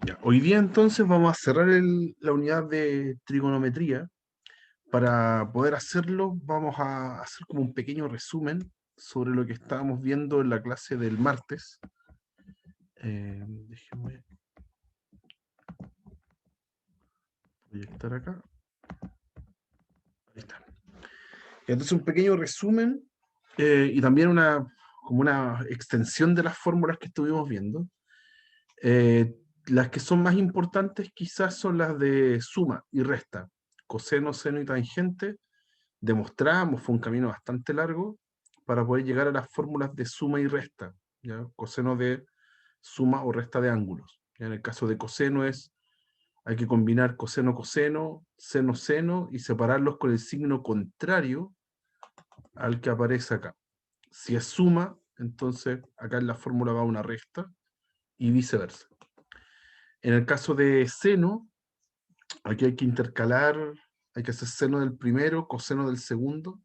Ya, hoy día entonces vamos a cerrar la unidad de trigonometría. Para poder hacerlo, vamos a hacer como un pequeño resumen sobre lo que estábamos viendo en la clase del martes. Déjenme proyectar acá. Ahí está. Entonces, un pequeño resumen y también como una extensión de las fórmulas que estuvimos viendo. Eh, las que son más importantes quizás son las de suma y resta, coseno, seno y tangente. Demostramos, fue un camino bastante largo para poder llegar a las fórmulas de suma y resta, ¿ya? Coseno de suma o resta de ángulos. ¿Ya? En el caso de coseno hay que combinar coseno, coseno, seno, seno y separarlos con el signo contrario al que aparece acá. Si es suma, entonces acá en la fórmula va una resta y viceversa. En el caso de seno, aquí hay que intercalar, hay que hacer seno del primero, coseno del segundo,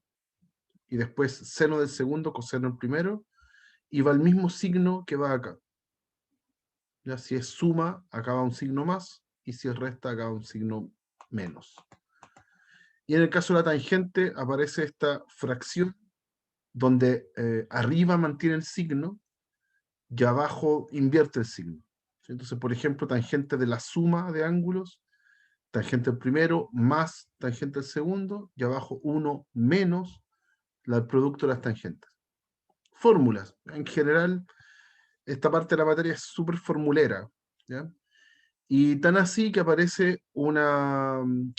y después seno del segundo, coseno del primero, y va el mismo signo que va acá. Ya si es suma, acá va un signo más, y si es resta, acá va un signo menos. Y en el caso de la tangente aparece esta fracción donde arriba mantiene el signo y abajo invierte el signo. ¿Sí? Entonces, por ejemplo, tangente de la suma de ángulos, tangente del primero más tangente del segundo, y abajo 1 menos el producto de las tangentes. Fórmulas. En general, esta parte de la materia es súper formulera, ¿ya? Y tan así que aparece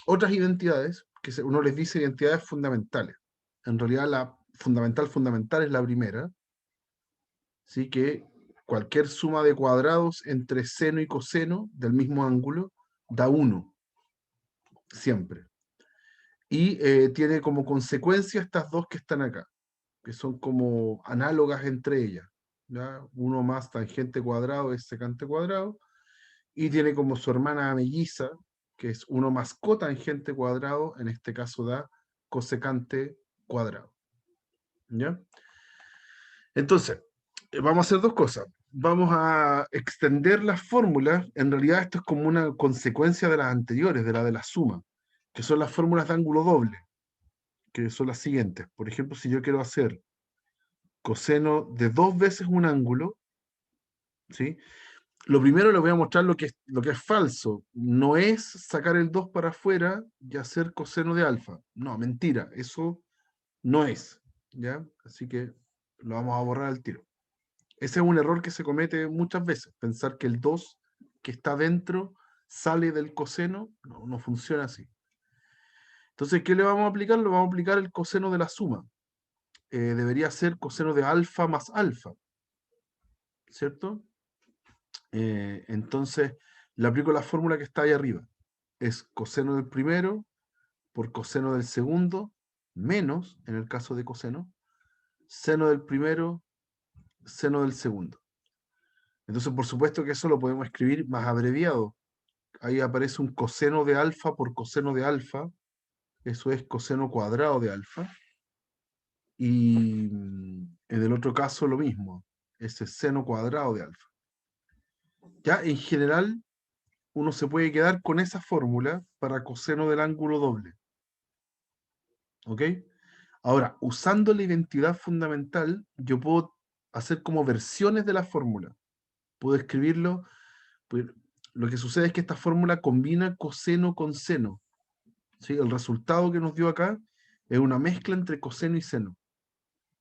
otras identidades, uno les dice identidades fundamentales. En realidad la fundamental es la primera, ¿sí? Que cualquier suma de cuadrados entre seno y coseno del mismo ángulo da 1, siempre. Y tiene como consecuencia estas dos que están acá, que son como análogas entre ellas. ¿Ya? 1 más tangente cuadrado es secante cuadrado, y tiene como su hermana melliza, que es 1 más cotangente cuadrado, en este caso da cosecante cuadrado. ¿Ya? Entonces, vamos a hacer dos cosas. Vamos a extender las fórmulas. En realidad esto es como una consecuencia de las anteriores, de la suma, que son las fórmulas de ángulo doble, que son las siguientes. Por ejemplo, si yo quiero hacer coseno de 2 veces un ángulo, ¿sí? Lo primero le voy a mostrar lo que es falso. No es sacar el 2 para afuera y hacer coseno de alfa. No, mentira. Eso no es. ¿Ya? Así que lo vamos a borrar al tiro. Ese es un error que se comete muchas veces. Pensar que el 2 que está dentro sale del coseno. No, no funciona así. Entonces, ¿qué le vamos a aplicar? Le vamos a aplicar el coseno de la suma. Debería ser coseno de alfa más alfa. ¿Cierto? Entonces, le aplico la fórmula que está ahí arriba. Es coseno del primero por coseno del segundo, menos, en el caso de coseno, seno del primero, seno del segundo. Entonces, por supuesto que eso lo podemos escribir más abreviado. Ahí aparece un coseno de alfa por coseno de alfa. Eso es coseno cuadrado de alfa. Y en el otro caso lo mismo. Ese es seno cuadrado de alfa. Ya en general uno se puede quedar con esa fórmula para coseno del ángulo doble. ¿Ok? Ahora, usando la identidad fundamental, yo puedo hacer como versiones de la fórmula. Puedo escribirlo. Pues, lo que sucede es que esta fórmula combina coseno con seno. ¿Sí? El resultado que nos dio acá es una mezcla entre coseno y seno.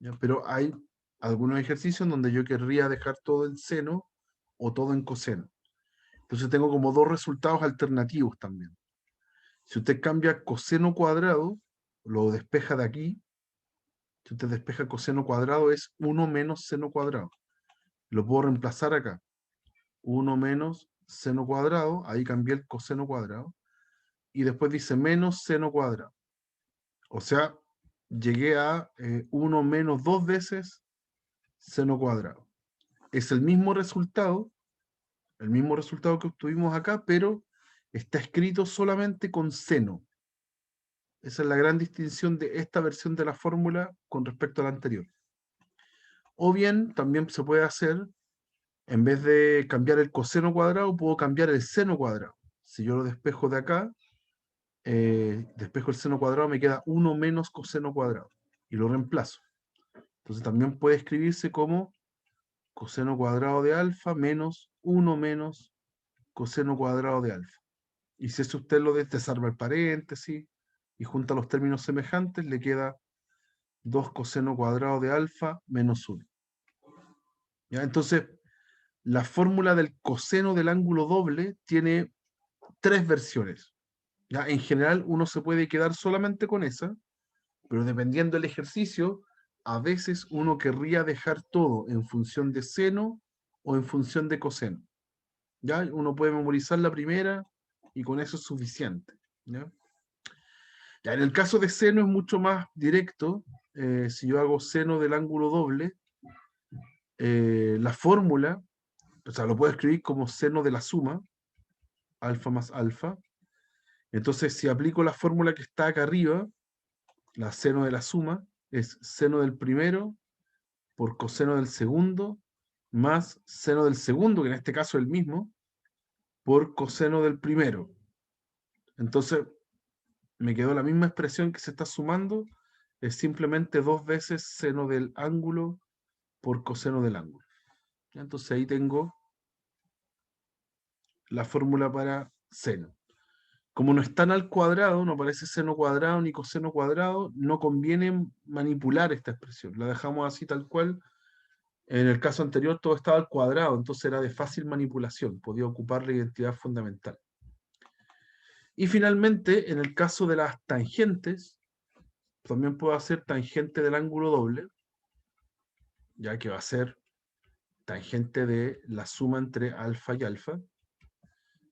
¿Ya? Pero hay algunos ejercicios en donde yo querría dejar todo en seno o todo en coseno. Entonces tengo como dos resultados alternativos también. Si usted cambia coseno cuadrado, lo despeja de aquí. Si usted despeja coseno cuadrado es 1 menos seno cuadrado. Lo puedo reemplazar acá. 1 menos seno cuadrado, ahí cambié el coseno cuadrado. Y después dice menos seno cuadrado. O sea, llegué a 1 menos 2 veces seno cuadrado. Es el mismo resultado que obtuvimos acá, pero está escrito solamente con seno. Esa es la gran distinción de esta versión de la fórmula con respecto a la anterior. O bien, también se puede hacer En vez de cambiar el coseno cuadrado, puedo cambiar el seno cuadrado. Si yo lo despejo de acá, despejo el seno cuadrado, me queda 1 menos coseno cuadrado. Y lo reemplazo. Entonces también puede escribirse como coseno cuadrado de alfa menos 1 menos coseno cuadrado de alfa. Y si eso usted lo desarma el paréntesis y junta los términos semejantes, le queda 2 coseno cuadrado de alfa menos 1. ¿Ya? Entonces, la fórmula del coseno del ángulo doble tiene 3 versiones. ¿Ya? En general, uno se puede quedar solamente con esa, pero dependiendo del ejercicio, a veces uno querría dejar todo en función de seno o en función de coseno. ¿Ya? Uno puede memorizar la primera y con eso es suficiente. ¿Ya? Ya, en el caso de seno es mucho más directo. Si yo hago seno del ángulo doble, la fórmula, o sea, lo puedo escribir como seno de la suma, alfa más alfa. Entonces, si aplico la fórmula que está acá arriba, la seno de la suma, es seno del primero por coseno del segundo, más seno del segundo, que en este caso es el mismo, por coseno del primero. Entonces, me quedó la misma expresión que se está sumando, es simplemente 2 veces seno del ángulo por coseno del ángulo. Entonces ahí tengo la fórmula para seno. Como no están al cuadrado, no aparece seno cuadrado ni coseno cuadrado, no conviene manipular esta expresión. La dejamos así tal cual. En el caso anterior todo estaba al cuadrado, entonces era de fácil manipulación, podía ocupar la identidad fundamental. Y finalmente, en el caso de las tangentes, también puedo hacer tangente del ángulo doble, ya que va a ser tangente de la suma entre alfa y alfa.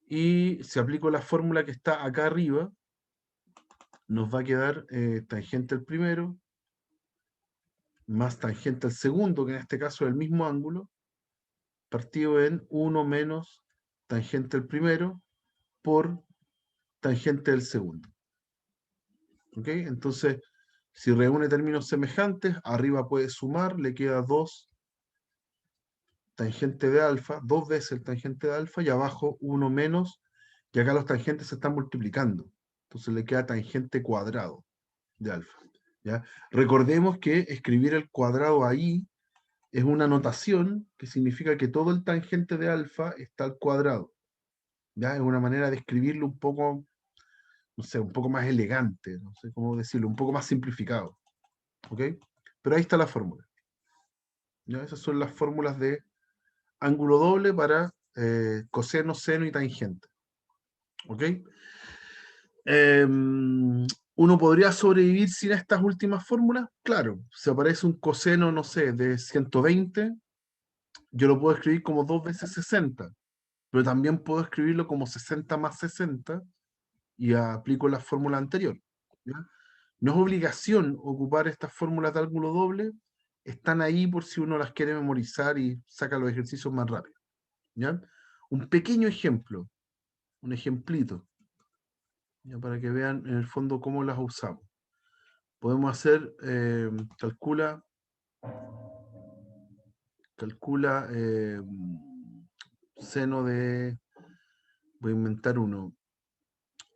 Y si aplico la fórmula que está acá arriba, nos va a quedar tangente al primero, más tangente al segundo, que en este caso es el mismo ángulo, partido en 1 menos tangente al primero por tangente del segundo. ¿Ok? Entonces, si reúne términos semejantes, arriba puede sumar, le queda 2 tangente de alfa, 2 veces el tangente de alfa, y abajo 1 menos, y acá los tangentes se están multiplicando. Entonces le queda tangente cuadrado de alfa. ¿Ya? Recordemos que escribir el cuadrado ahí es una notación que significa que todo el tangente de alfa está al cuadrado. ¿Ya? Es una manera de escribirlo un poco, no sé, un poco más elegante, no sé cómo decirlo, un poco más simplificado. ¿Ok? Pero ahí está la fórmula. ¿Ya? Esas son las fórmulas de ángulo doble para coseno, seno y tangente. ¿Ok? ¿Uno podría sobrevivir sin estas últimas fórmulas? Claro, si aparece un coseno, no sé, de 120, yo lo puedo escribir como 2 veces 60, pero también puedo escribirlo como 60 más 60 y aplico la fórmula anterior. ¿Ya? No es obligación ocupar estas fórmulas de ángulo doble, están ahí por si uno las quiere memorizar y saca los ejercicios más rápido. ¿Ya? Un pequeño ejemplo, un ejemplito, ¿ya? Para que vean en el fondo cómo las usamos. Podemos hacer, calcula seno de, voy a inventar uno,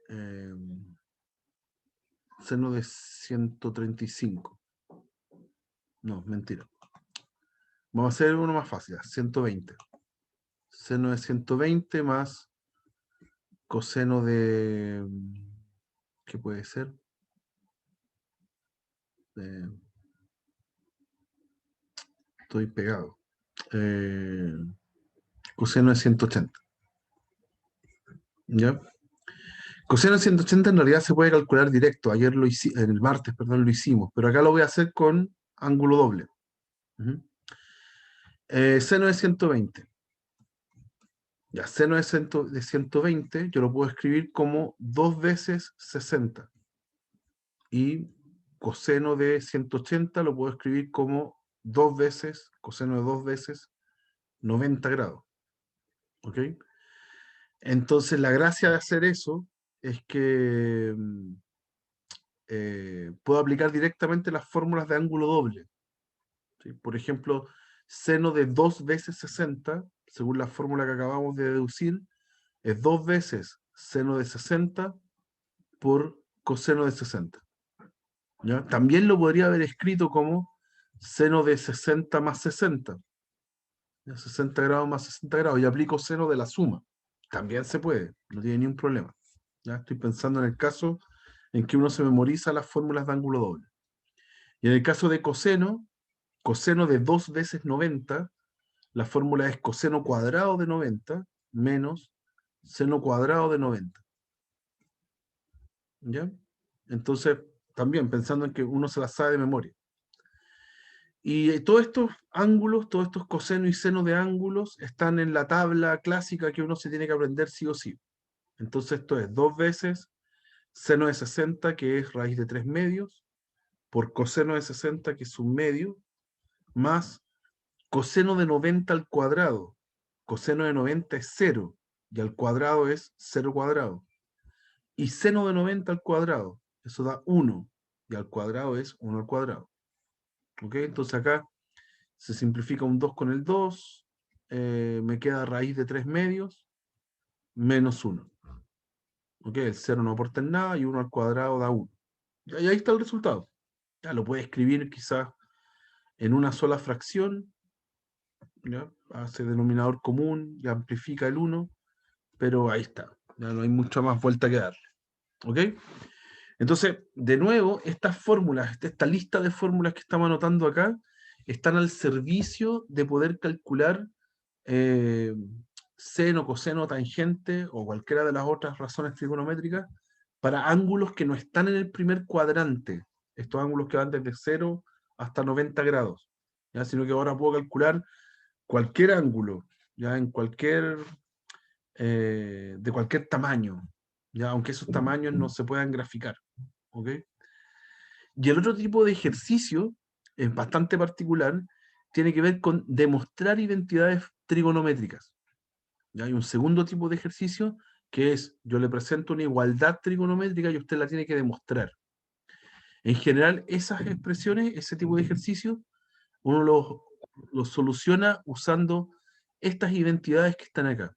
eh, seno de 135. No, mentira. Vamos a hacer uno más fácil, 120. Seno de 120 más coseno de, ¿qué puede ser? Estoy pegado. Coseno de 180. ¿Ya? Coseno de 180 en realidad se puede calcular directo. Ayer el martes, perdón, lo hicimos, pero acá lo voy a hacer con ángulo doble. Uh-huh. Seno de 120. Ya, seno de 120 yo lo puedo escribir como 2 veces 60. Y coseno de 180 lo puedo escribir como 2 veces, coseno de 2 veces 90 grados. ¿Ok? Entonces la gracia de hacer eso es que puedo aplicar directamente las fórmulas de ángulo doble. ¿Sí? Por ejemplo, seno de 2 veces 60 según la fórmula que acabamos de deducir, es 2 veces seno de 60 por coseno de 60. ¿Ya? También lo podría haber escrito como seno de 60 más 60. ¿Ya? 60 grados más 60 grados. Y aplico seno de la suma. También se puede, no tiene ningún problema. ¿Ya? Estoy pensando en el caso en que uno se memoriza las fórmulas de ángulo doble. Y en el caso de coseno, coseno de 2 veces 90, la fórmula es coseno cuadrado de 90 menos seno cuadrado de 90. ¿Ya? Entonces, también pensando en que uno se la sabe de memoria. Y todos estos ángulos, todos estos cosenos y senos de ángulos están en la tabla clásica que uno se tiene que aprender sí o sí. Entonces esto es 2 veces seno de 60, que es raíz de 3 medios, por coseno de 60, que es un medio, más coseno de 90 al cuadrado. Coseno de 90 es 0, y al cuadrado es 0 cuadrado. Y seno de 90 al cuadrado, eso da 1, y al cuadrado es 1 al cuadrado. ¿Ok? Entonces acá se simplifica un 2 con el 2, me queda raíz de 3 medios, menos 1. ¿Ok? El 0 no aporta en nada y 1 al cuadrado da 1. Y ahí está el resultado. Ya lo puede escribir quizás en una sola fracción, ¿ya? Hace denominador común y amplifica el 1, pero ahí está. Ya no hay mucha más vuelta que darle. ¿Ok? Entonces, de nuevo, estas fórmulas, esta lista de fórmulas que estamos anotando acá, están al servicio de poder calcular eh, seno, coseno, tangente o cualquiera de las otras razones trigonométricas para ángulos que no están en el primer cuadrante, estos ángulos que van desde 0 hasta 90 grados, ¿ya? Sino que ahora puedo calcular cualquier ángulo, ya en cualquier, de cualquier tamaño, ya aunque esos tamaños no se puedan graficar. ¿Ok? Y el otro tipo de ejercicio, es bastante particular, tiene que ver con demostrar identidades trigonométricas. ¿Ya? Hay un segundo tipo de ejercicio que es, yo le presento una igualdad trigonométrica y usted la tiene que demostrar. En general, esas expresiones, ese tipo de ejercicio, uno los soluciona usando estas identidades que están acá.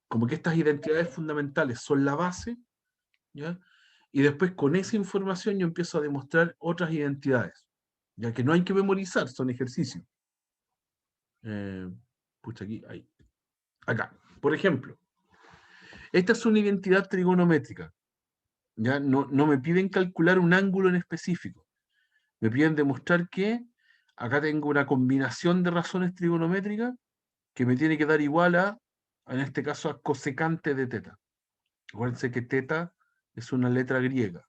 Como que estas identidades fundamentales son la base, ¿ya? Y después con esa información yo empiezo a demostrar otras identidades, ya que no hay que memorizar, son ejercicios. Pucha, aquí, ahí. Acá, por ejemplo, esta es una identidad trigonométrica. ¿Ya? No me piden calcular un ángulo en específico. Me piden demostrar que acá tengo una combinación de razones trigonométricas que me tiene que dar igual a, en este caso, a cosecante de teta. Acuérdense que teta es una letra griega.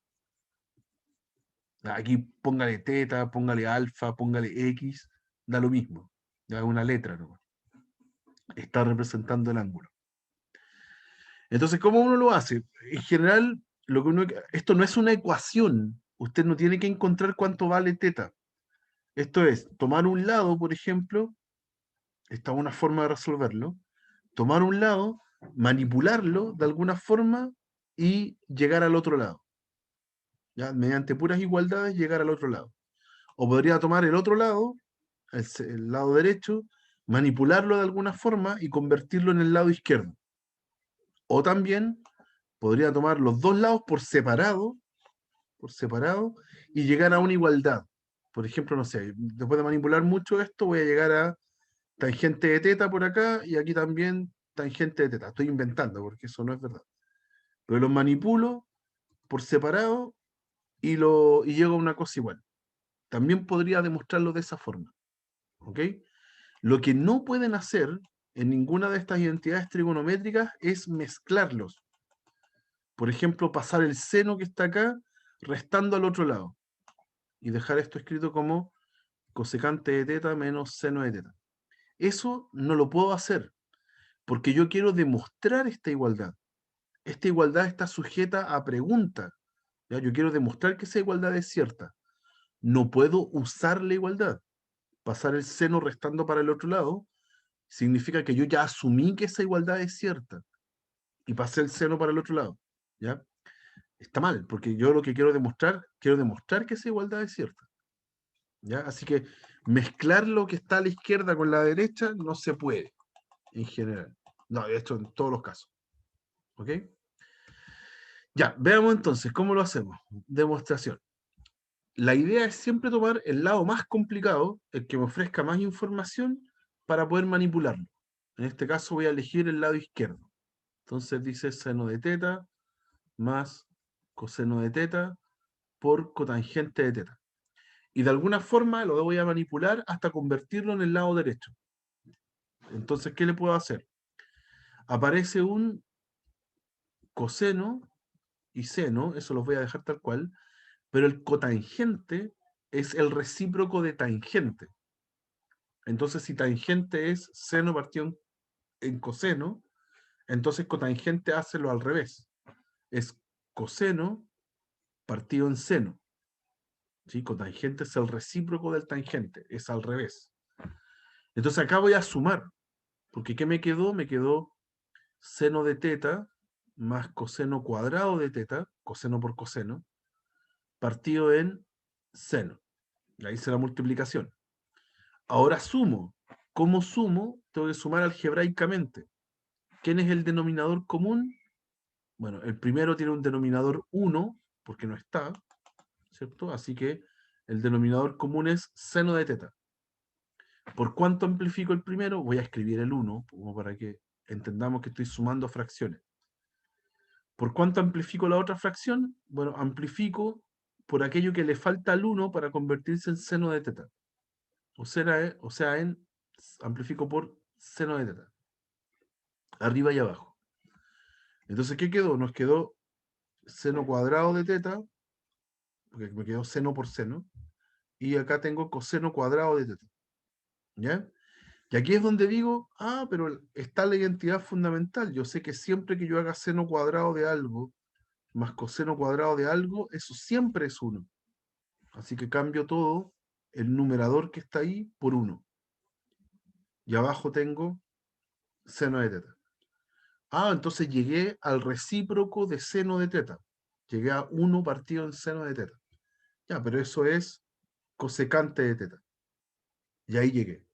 Aquí póngale teta, póngale alfa, póngale x, da lo mismo. Es una letra, ¿no? Está representando el ángulo. Entonces, ¿cómo uno lo hace? En general, esto no es una ecuación. Usted no tiene que encontrar cuánto vale teta. Esto es, tomar un lado, por ejemplo, esta es una forma de resolverlo, tomar un lado, manipularlo de alguna forma y llegar al otro lado. ¿Ya? Mediante puras igualdades, llegar al otro lado. O podría tomar el otro lado, el lado derecho, manipularlo de alguna forma y convertirlo en el lado izquierdo. O también podría tomar los dos lados por separado, y llegar a una igualdad. Por ejemplo, no sé, después de manipular mucho esto, voy a llegar a tangente de teta por acá y aquí también tangente de teta. Estoy inventando porque eso no es verdad. Pero los manipulo por separado y llego a una cosa igual. También podría demostrarlo de esa forma. ¿Ok? Lo que no pueden hacer en ninguna de estas identidades trigonométricas es mezclarlos. Por ejemplo, pasar el seno que está acá restando al otro lado y dejar esto escrito como cosecante de teta menos seno de teta. Eso no lo puedo hacer porque yo quiero demostrar esta igualdad. Esta igualdad está sujeta a pregunta. ¿Ya? Yo quiero demostrar que esa igualdad es cierta. No puedo usar la igualdad. Pasar el seno restando para el otro lado significa que yo ya asumí que esa igualdad es cierta y pasé el seno para el otro lado. ¿Ya? Está mal, porque yo lo que quiero demostrar que esa igualdad es cierta. ¿Ya? Así que mezclar lo que está a la izquierda con la derecha no se puede. en general. No, de hecho, en todos los casos. ¿Ok? Ya, veamos entonces cómo lo hacemos. Demostración. La idea es siempre tomar el lado más complicado, el que me ofrezca más información, para poder manipularlo. En este caso voy a elegir el lado izquierdo. Entonces dice seno de teta más coseno de teta por cotangente de teta. Y de alguna forma lo voy a manipular hasta convertirlo en el lado derecho. Entonces, ¿qué le puedo hacer? Aparece un coseno y seno, eso los voy a dejar tal cual, pero el cotangente es el recíproco de tangente. Entonces, si tangente es seno partido en coseno, entonces cotangente hace lo al revés. Es coseno partido en seno. ¿Sí? Cotangente es el recíproco del tangente, es al revés. Entonces acá voy a sumar, porque ¿qué me quedó? Me quedó seno de teta más coseno cuadrado de teta, coseno por coseno, partido en seno. Y ahí hice la multiplicación. Ahora sumo. ¿Cómo sumo? Tengo que sumar algebraicamente. ¿Quién es el denominador común? Bueno, el primero tiene un denominador 1, porque no está, ¿cierto? Así que el denominador común es seno de teta. ¿Por cuánto amplifico el primero? Voy a escribir el 1, como para que entendamos que estoy sumando fracciones. ¿Por cuánto amplifico la otra fracción? Bueno, amplifico por aquello que le falta al 1 para convertirse en seno de teta. O sea, amplifico por seno de teta. Arriba y abajo. Entonces, ¿qué quedó? Nos quedó seno cuadrado de teta, porque me quedó seno por seno, y acá tengo coseno cuadrado de teta. ¿Ya? Y aquí es donde digo, pero está la identidad fundamental. Yo sé que siempre que yo haga seno cuadrado de algo más coseno cuadrado de algo, eso siempre es 1. Así que cambio todo, el numerador que está ahí, por 1. Y abajo tengo seno de teta. Entonces llegué al recíproco de seno de teta. Llegué a 1 partido en seno de teta. Ya, pero eso es cosecante de teta. Y ahí llegué.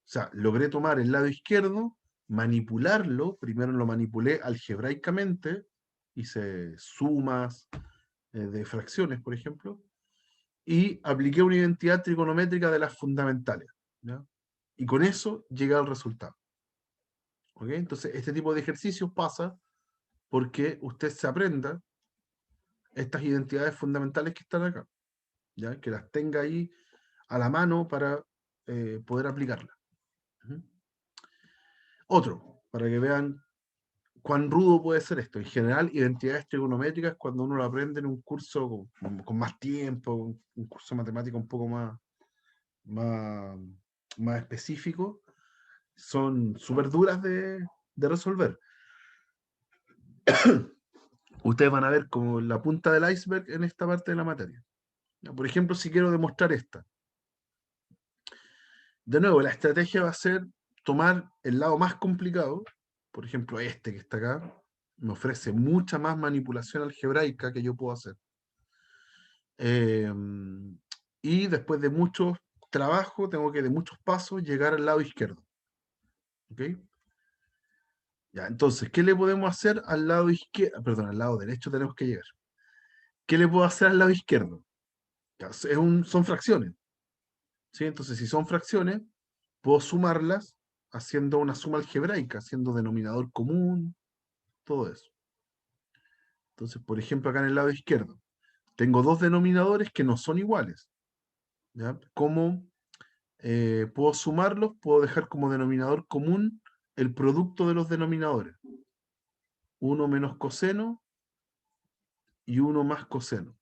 O sea, logré tomar el lado izquierdo, manipularlo, primero lo manipulé algebraicamente, hice sumas de fracciones, por ejemplo, y apliqué una identidad trigonométrica de las fundamentales. ¿Ya? Y con eso llegué al resultado. ¿Ok? Entonces, este tipo de ejercicios pasa porque usted se aprenda estas identidades fundamentales que están acá, ¿ya? Que las tenga ahí a la mano para poder aplicarlas. Otro, para que vean cuán rudo puede ser esto. En general, identidades trigonométricas, cuando uno lo aprende en un curso con más tiempo, un curso de matemática un poco más, más específico, son súper duras de resolver. Ustedes van a ver como la punta del iceberg en esta parte de la materia. Por ejemplo, si quiero demostrar esta. De nuevo, la estrategia va a ser tomar el lado más complicado, por ejemplo, este que está acá, me ofrece mucha más manipulación algebraica que yo puedo hacer. Y después de mucho trabajo, tengo que de muchos pasos llegar al lado izquierdo. ¿Ok? Ya, entonces, ¿qué le podemos hacer al lado izquierdo? Perdón, al lado derecho tenemos que llegar. ¿Qué le puedo hacer al lado izquierdo? Ya, son fracciones. ¿Sí? Entonces, si son fracciones, puedo sumarlas haciendo una suma algebraica, haciendo denominador común, todo eso. Entonces, por ejemplo, acá en el lado izquierdo, tengo dos denominadores que no son iguales. ¿Ya? ¿Cómo puedo sumarlos? Puedo dejar como denominador común el producto de los denominadores. 1 menos coseno y 1 más coseno.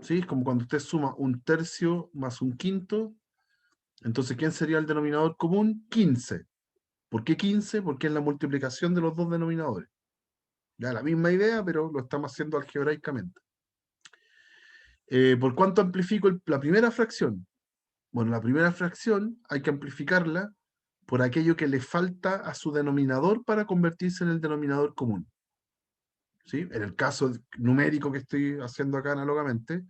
¿Sí? Es como cuando usted suma un tercio más un quinto. Entonces, ¿quién sería el denominador común? 15. ¿Por qué 15? Porque es la multiplicación de los dos denominadores. Ya la misma idea, pero lo estamos haciendo algebraicamente. ¿Por cuánto amplifico la primera fracción? Bueno, la primera fracción hay que amplificarla por aquello que le falta a su denominador para convertirse en el denominador común. ¿Sí? En el caso numérico que estoy haciendo acá análogamente,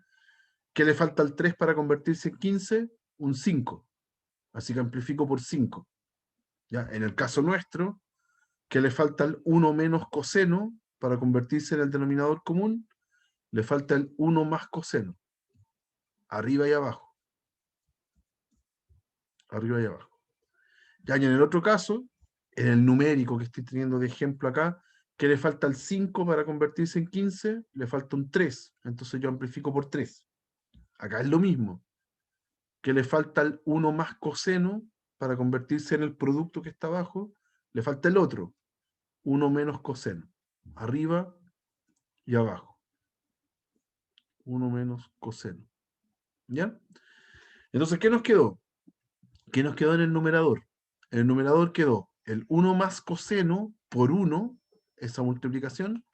¿qué le falta al 3 para convertirse en 15? Un 5. Así que amplifico por 5. ¿Ya? En el caso nuestro, ¿qué le falta el 1 menos coseno para convertirse en el denominador común? Le falta el 1 más coseno, arriba y abajo. Arriba y abajo. Ya, y en el otro caso, en el numérico que estoy teniendo de ejemplo acá, ¿qué le falta el 5 para convertirse en 15? Le falta un 3. Entonces yo amplifico por 3. Acá es lo mismo. ¿Qué le falta el 1 más coseno para convertirse en el producto que está abajo? Le falta el otro. 1 menos coseno. Arriba y abajo. 1 menos coseno. ¿Ya? Entonces, ¿qué nos quedó? ¿Qué nos quedó en el numerador? En el numerador quedó el 1 más coseno por 1, esa multiplicación,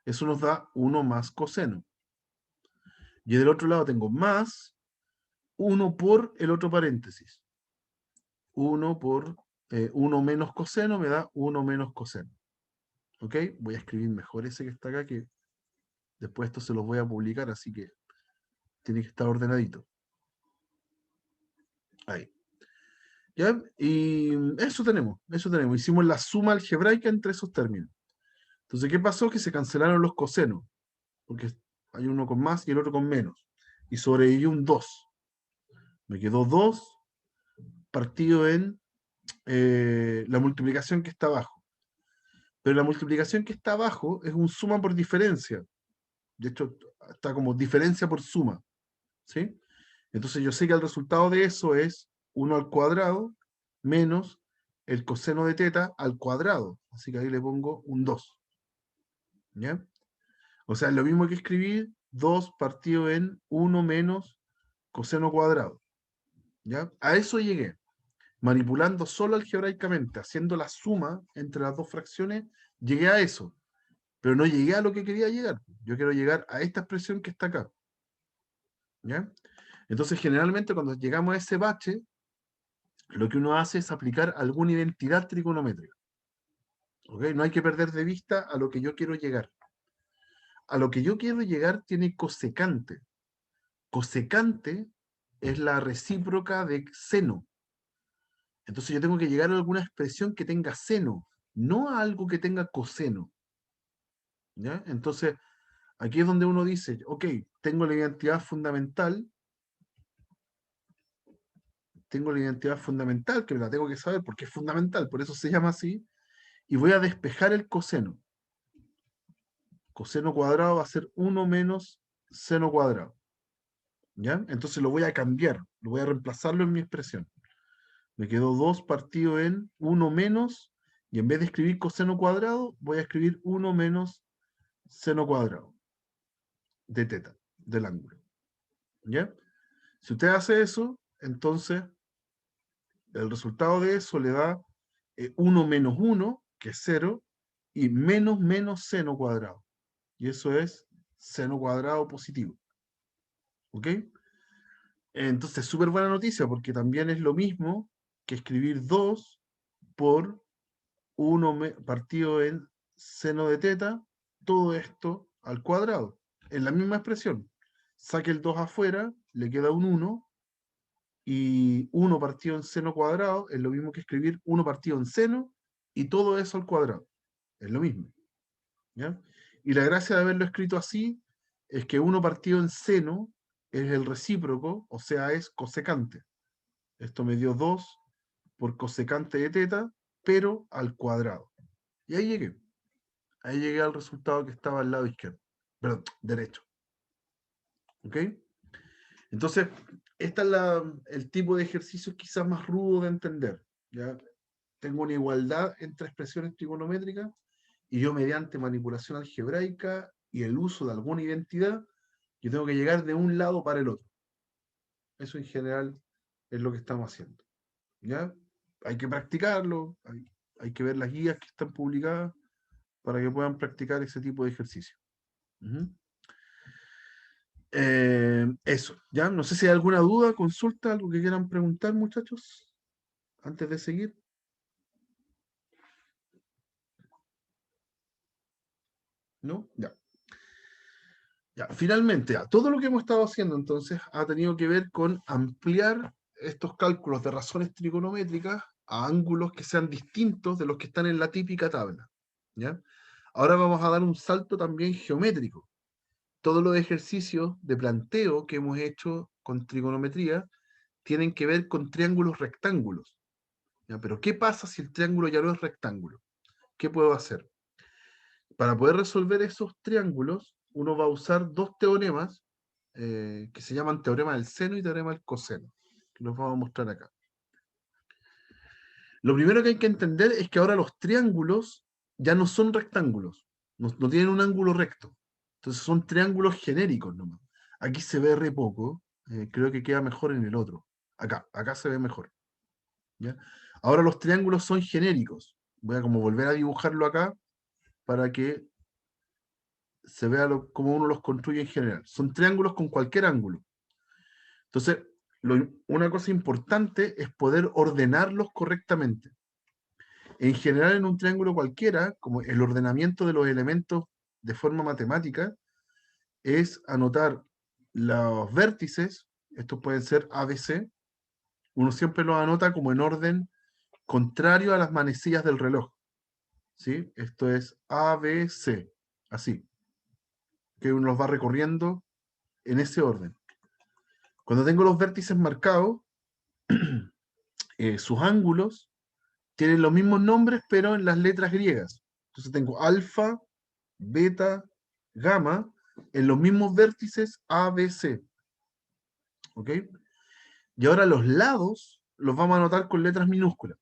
eso nos da 1 más coseno. Y del otro lado tengo más 1 por el otro paréntesis. 1 por 1 menos coseno me da 1 menos coseno. ¿Ok? Voy a escribir mejor ese que está acá, que después esto se los voy a publicar, así que tiene que estar ordenadito. Ahí. ¿Ya? Y eso tenemos, eso tenemos. Hicimos la suma algebraica entre esos términos. Entonces, ¿qué pasó? Que se cancelaron los cosenos, porque hay uno con más y el otro con menos. Y sobrevivió un 2. Me quedó 2 partido en la multiplicación que está abajo. Pero la multiplicación que está abajo es un suma por diferencia. De hecho, está como diferencia por suma. ¿Sí? Entonces yo sé que el resultado de eso es 1 al cuadrado menos el coseno de teta al cuadrado. Así que ahí le pongo un 2. ¿Ya? O sea, es lo mismo que escribir 2 partido en 1 menos coseno cuadrado. ¿Ya? A eso llegué. Manipulando solo algebraicamente, haciendo la suma entre las dos fracciones, llegué a eso. Pero no llegué a lo que quería llegar. Yo quiero llegar a esta expresión que está acá. ¿Ya? Entonces, generalmente cuando llegamos a ese bache, lo que uno hace es aplicar alguna identidad trigonométrica. ¿Ok? No hay que perder de vista a lo que yo quiero llegar. A lo que yo quiero llegar tiene cosecante. Cosecante es la recíproca de seno. Entonces yo tengo que llegar a alguna expresión que tenga seno, no a algo que tenga coseno. ¿Ya? Entonces, aquí es donde uno dice, ok, tengo la identidad fundamental, que me la tengo que saber porque es fundamental, por eso se llama así, y voy a despejar el coseno. Coseno cuadrado va a ser 1 menos seno cuadrado. ¿Ya? Entonces lo voy a cambiar, lo voy a reemplazarlo en mi expresión. Me quedó 2 partido en 1 menos, y en vez de escribir coseno cuadrado, voy a escribir 1 menos seno cuadrado de teta, del ángulo. ¿Ya? Si usted hace eso, entonces el resultado de eso le da 1 menos 1, que es 0, y menos menos seno cuadrado. Y eso es seno cuadrado positivo. ¿Ok? Entonces, súper buena noticia, porque también es lo mismo que escribir 2 por 1 partido en seno de teta, todo esto al cuadrado, en la misma expresión. Saque el 2 afuera, le queda un 1, y 1 partido en seno cuadrado es lo mismo que escribir 1 partido en seno, y todo eso al cuadrado. Es lo mismo. ¿Ya? Y la gracia de haberlo escrito así es que 1 partido en seno es el recíproco, o sea, es cosecante. Esto me dio 2 por cosecante de teta, pero al cuadrado. Y ahí llegué. Ahí llegué al resultado que estaba al lado izquierdo. Perdón, derecho. ¿Ok? Entonces, este es el tipo de ejercicio quizás más rudo de entender. ¿Ya? Tengo una igualdad entre expresiones trigonométricas y yo mediante manipulación algebraica y el uso de alguna identidad, yo tengo que llegar de un lado para el otro. Eso en general es lo que estamos haciendo. ¿Ya? Hay que practicarlo, hay que ver las guías que están publicadas para que puedan practicar ese tipo de ejercicio. Eso, ¿ya? No sé si hay alguna duda, consulta, algo que quieran preguntar, muchachos, antes de seguir. ¿No? Ya. Ya, finalmente, todo lo que hemos estado haciendo entonces ha tenido que ver con ampliar estos cálculos de razones trigonométricas a ángulos que sean distintos de los que están en la típica tabla. ¿Ya? Ahora vamos a dar un salto también geométrico. Todos los ejercicios de planteo que hemos hecho con trigonometría tienen que ver con triángulos rectángulos. ¿Ya? Pero ¿qué pasa si el triángulo ya no es rectángulo? ¿Qué puedo hacer? Para poder resolver esos triángulos, uno va a usar dos teoremas que se llaman teorema del seno y teorema del coseno. Los vamos a mostrar acá. Lo primero que hay que entender es que ahora los triángulos ya no son rectángulos, no tienen un ángulo recto. Entonces son triángulos genéricos nomás. Aquí se ve re poco, creo que queda mejor en el otro. Acá se ve mejor. ¿Ya? Ahora los triángulos son genéricos. Voy a como volver a dibujarlo acá para que se vea cómo uno los construye en general. Son triángulos con cualquier ángulo. Entonces, una cosa importante es poder ordenarlos correctamente. En general, en un triángulo cualquiera, como el ordenamiento de los elementos de forma matemática, es anotar los vértices, estos pueden ser ABC, uno siempre los anota como en orden contrario a las manecillas del reloj. ¿Sí? Esto es ABC, así, que uno los va recorriendo en ese orden. Cuando tengo los vértices marcados, sus ángulos tienen los mismos nombres, pero en las letras griegas. Entonces tengo alfa, beta, gamma, en los mismos vértices A, B, C. ¿Ok? Y ahora los lados los vamos a anotar con letras minúsculas.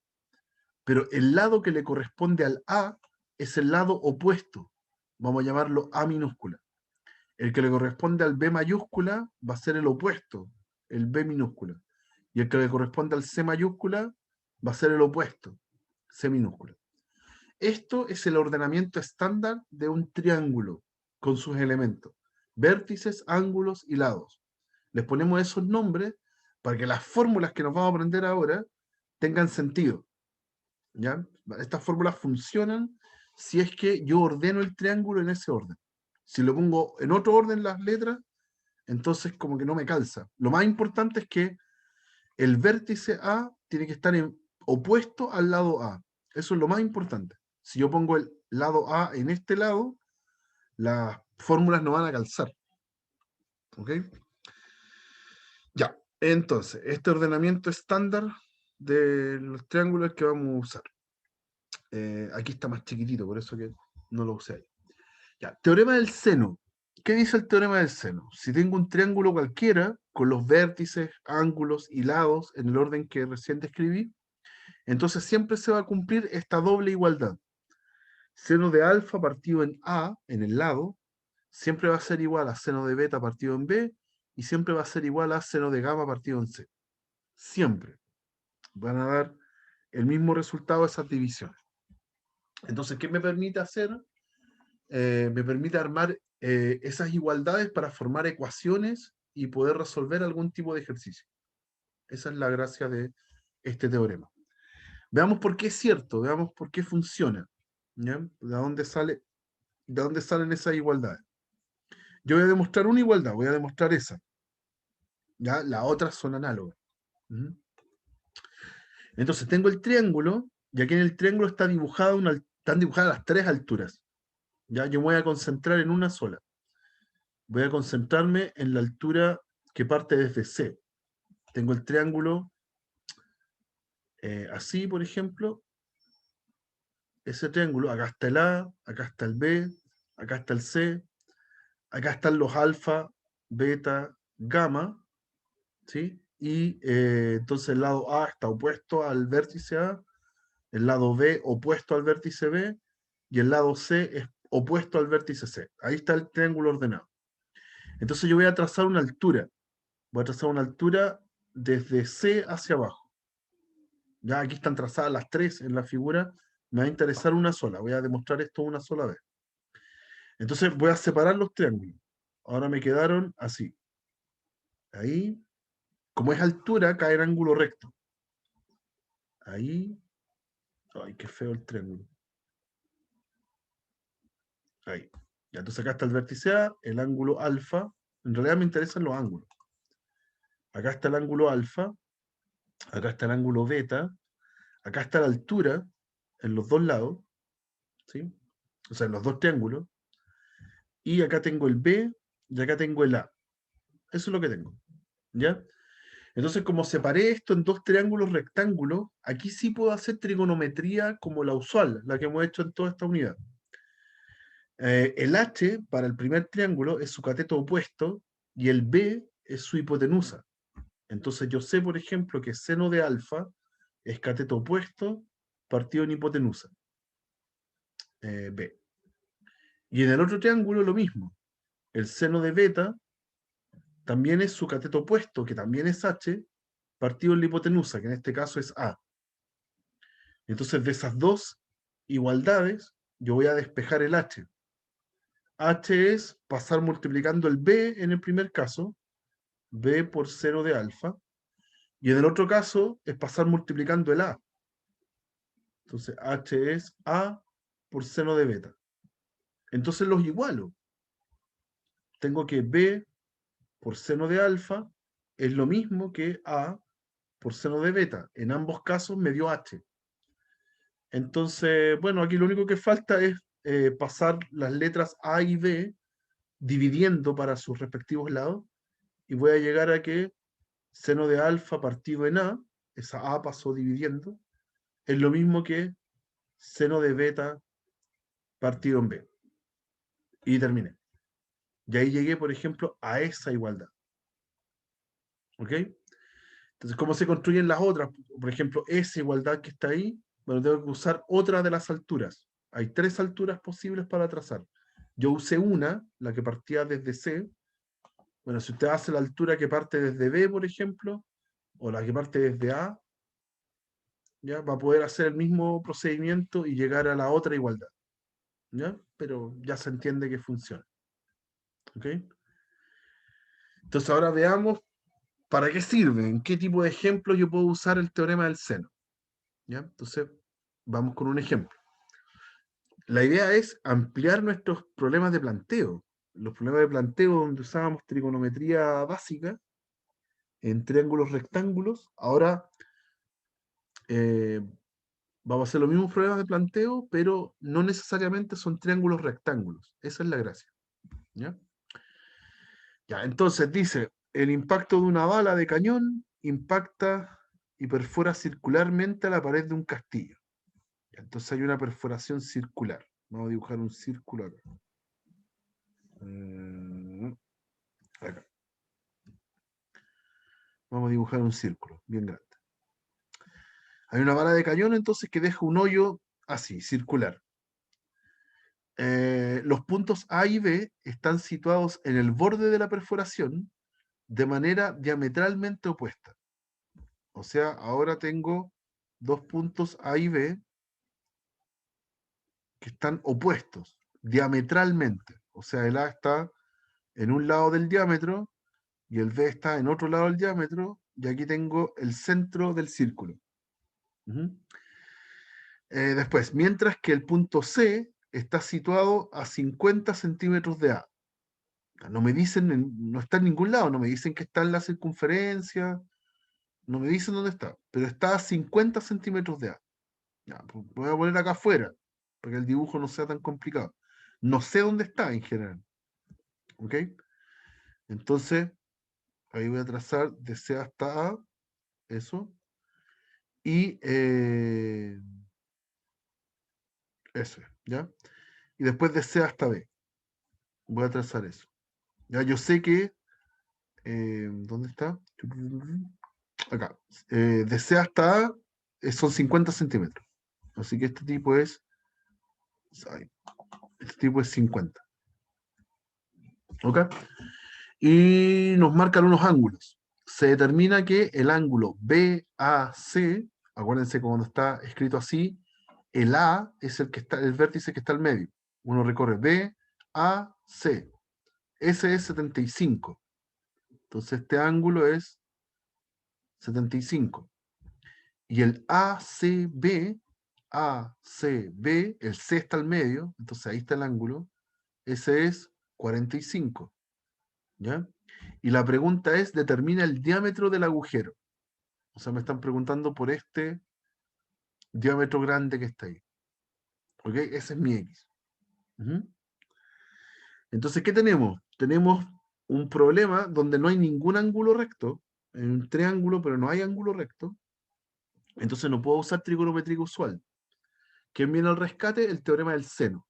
Pero el lado que le corresponde al A es el lado opuesto. Vamos a llamarlo A minúscula. El que le corresponde al B mayúscula va a ser el opuesto, el B minúscula. Y el que le corresponde al C mayúscula va a ser el opuesto, C minúscula. Esto es el ordenamiento estándar de un triángulo con sus elementos, vértices, ángulos y lados. Les ponemos esos nombres para que las fórmulas que nos vamos a aprender ahora tengan sentido. ¿Ya? Estas fórmulas funcionan si es que yo ordeno el triángulo en ese orden. Si lo pongo en otro orden las letras, entonces como que no me calza. Lo más importante es que el vértice A tiene que estar opuesto al lado A. Eso es lo más importante. Si yo pongo el lado A en este lado, las fórmulas no van a calzar. ¿Ok? Ya. Entonces, este ordenamiento estándar de los triángulos que vamos a usar. Aquí está más chiquitito, por eso que no lo usé ahí. Ya, teorema del seno. ¿Qué dice el teorema del seno? Si tengo un triángulo cualquiera, con los vértices, ángulos y lados en el orden que recién describí, entonces siempre se va a cumplir esta doble igualdad. Seno de alfa partido en A, en el lado, siempre va a ser igual a seno de beta partido en B, y siempre va a ser igual a seno de gamma partido en C. Siempre. Van a dar el mismo resultado de esas divisiones. Entonces, ¿qué me permite hacer? Me permite armar esas igualdades para formar ecuaciones y poder resolver algún tipo de ejercicio. Esa es la gracia de este teorema. Veamos por qué es cierto, veamos por qué funciona. ¿Ya? ¿De dónde salen esas igualdades? Yo voy a demostrar una igualdad, voy a demostrar esa. ¿Ya? Las otras son análogas. ¿Mm? Entonces tengo el triángulo, y aquí en el triángulo están dibujadas las tres alturas. ¿Ya? Yo me voy a concentrar en una sola. Voy a concentrarme en la altura que parte desde C. Tengo el triángulo así, por ejemplo. Ese triángulo, acá está el A, acá está el B, acá está el C, acá están los alfa, beta, gamma, ¿sí? Y entonces el lado A está opuesto al vértice A, el lado B opuesto al vértice B, y el lado C es opuesto al vértice C. Ahí está el triángulo ordenado. Entonces yo voy a trazar una altura. Voy a trazar una altura desde C hacia abajo. Ya aquí están trazadas las tres en la figura. Me va a interesar una sola. Voy a demostrar esto una sola vez. Entonces voy a separar los triángulos. Ahora me quedaron así. Ahí. Como es altura, cae en ángulo recto. Ahí. Ay, qué feo el triángulo. Ahí. Ya, entonces acá está el vértice A, el ángulo alfa. En realidad me interesan los ángulos. Acá está el ángulo alfa. Acá está el ángulo beta. acá está la altura en los dos lados, ¿sí? O sea, en los dos triángulos, y acá tengo el B y acá tengo el A. Eso es lo que tengo, ¿ya? Entonces, como separé esto en dos triángulos rectángulos, aquí sí puedo hacer trigonometría como la usual, la que hemos hecho en toda esta unidad. El H para el primer triángulo es su cateto opuesto y el B es su hipotenusa. Entonces yo sé, por ejemplo, que seno de alfa es cateto opuesto partido en hipotenusa, B. Y en el otro triángulo lo mismo. El seno de beta también es su cateto opuesto, que también es H, partido en la hipotenusa, que en este caso es A. Entonces de esas dos igualdades, yo voy a despejar el H. H es pasar multiplicando el B en el primer caso, B por seno de alfa, y en el otro caso es pasar multiplicando el A. Entonces H es A por seno de beta. Entonces los igualo. Tengo que B por seno de alfa es lo mismo que A por seno de beta. En ambos casos me dio H. Entonces, bueno, aquí lo único que falta es pasar las letras A y B dividiendo para sus respectivos lados y voy a llegar a que seno de alfa partido en A, esa A pasó dividiendo, es lo mismo que seno de beta partido en B. Y terminé. Y ahí llegué, por ejemplo, a esa igualdad. ¿Ok? Entonces, ¿cómo se construyen las otras? Por ejemplo, esa igualdad que está ahí, bueno, tengo que usar otra de las alturas. Hay tres alturas posibles para trazar. Yo usé una, la que partía desde C. Bueno, si usted hace la altura que parte desde B, por ejemplo, o la que parte desde A, ¿ya? Va a poder hacer el mismo procedimiento y llegar a la otra igualdad, ¿ya? Pero ya se entiende que funciona. ¿Ok? Entonces ahora veamos para qué sirve, en qué tipo de ejemplo yo puedo usar el teorema del seno. ¿Ya? Entonces, vamos con un ejemplo. La idea es ampliar nuestros problemas de planteo. Los problemas de planteo donde usábamos trigonometría básica en triángulos rectángulos, ahora eh, vamos a hacer los mismos problemas de planteo, pero no necesariamente son triángulos rectángulos. Esa es la gracia. ¿Ya? Ya, entonces dice, el impacto de una bala de cañón impacta y perfora circularmente a la pared de un castillo. Entonces hay una perforación circular. Vamos a dibujar un círculo acá. Acá. Vamos a dibujar un círculo bien grande. Hay una bala de cañón entonces que deja un hoyo así, circular. Los puntos A y B están situados en el borde de la perforación de manera diametralmente opuesta. O sea, ahora tengo dos puntos A y B que están opuestos, diametralmente. O sea, el A está en un lado del diámetro y el B está en otro lado del diámetro, y aquí tengo el centro del círculo. Después, mientras que el punto C está situado a 50 centímetros de A. No me dicen, no está en ningún lado, no me dicen que está en la circunferencia, no me dicen dónde está, pero está a 50 centímetros de A. Ya, pues voy a poner acá afuera, para que el dibujo no sea tan complicado. No sé dónde está en general. ¿Ok? Entonces, ahí voy a trazar de C hasta A, eso. Y eso, ¿ya? Y después de C hasta B. Voy a trazar eso. Ya yo sé que, ¿dónde está? Acá. De C hasta A son 50 centímetros. Así que este tipo es 50. ¿Ok? Y nos marcan unos ángulos. Se determina que el ángulo BAC, acuérdense cuando está escrito así, el A es el vértice que está al medio. Uno recorre BAC. Ese es 75. Entonces este ángulo es 75. Y el ACB, el C está al medio, entonces ahí está el ángulo, ese es 45. ¿Ya? Y la pregunta es, determina el diámetro del agujero. O sea, me están preguntando por este diámetro grande que está ahí. ¿Ok? Ese es mi X. Entonces, ¿qué tenemos? Tenemos un problema donde no hay ningún ángulo recto, en un triángulo, pero no hay ángulo recto. Entonces no puedo usar trigonometría usual. ¿Quién viene al rescate? El teorema del seno.